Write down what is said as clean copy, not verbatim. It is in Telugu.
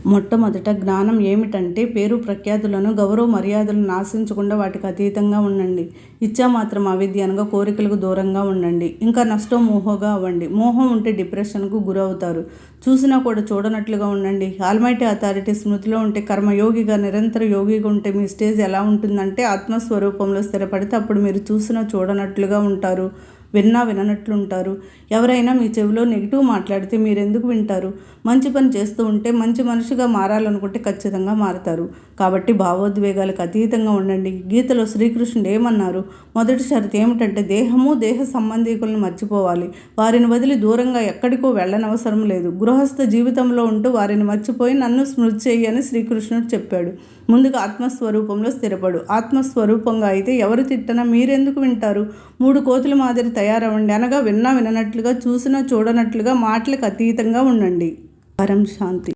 మొట్టమొదట జ్ఞానం ఏమిటంటే పేరు ప్రఖ్యాతులను, గౌరవ మర్యాదలను ఆశించకుండా వాటికి అతీతంగా ఉండండి. ఇచ్ఛామాత్రం అవిద్య అనగా కోరికలకు దూరంగా ఉండండి. ఇంకా నష్టమోహగా అవ్వండి. మోహం ఉంటే డిప్రెషన్కు గురవుతారు. చూసినా కూడా చూడనట్లుగా ఉండండి. ఆల్మైటీ అథారిటీ స్మృతిలో ఉంటే, కర్మయోగిగా నిరంతర యోగిగా ఉంటే మీ స్టేజ్ ఎలా ఉంటుందంటే ఆత్మస్వరూపంలో స్థిరపడితే అప్పుడు మీరు చూసినా చూడనట్లుగా ఉంటారు, విన్నా విననట్లుంటారు. ఎవరైనా మీ చెవిలో నెగిటివ్ మాట్లాడితే మీరెందుకు వింటారు? మంచి పని చేస్తూ ఉంటే, మంచి మనిషిగా మారాలనుకుంటే ఖచ్చితంగా మారతారు. కాబట్టి భావోద్వేగాలకు అతీతంగా ఉండండి. గీతలో శ్రీకృష్ణుడు ఏమన్నారు? మొదటి షరతు ఏమిటంటే దేహము, దేహ సంబంధీకులను మర్చిపోవాలి. వారిని వదిలి దూరంగా ఎక్కడికో వెళ్ళనవసరం లేదు. గృహస్థ జీవితంలో ఉంటూ వారిని మర్చిపోయి నన్ను స్మృతి చెయ్యి అని శ్రీకృష్ణుడు చెప్పాడు. ముందుగా ఆత్మస్వరూపంలో స్థిరపడు. ఆత్మస్వరూపంగా అయితే ఎవరు తిట్టనా మీరెందుకు వింటారు? 3 కోతుల మాదిరి తయారవ్వండి. అనగా విన్నా విననట్లుగా, చూసినా చూడనట్లుగా, మాటలకు అతీతంగా ఉండండి. పరం శాంతి.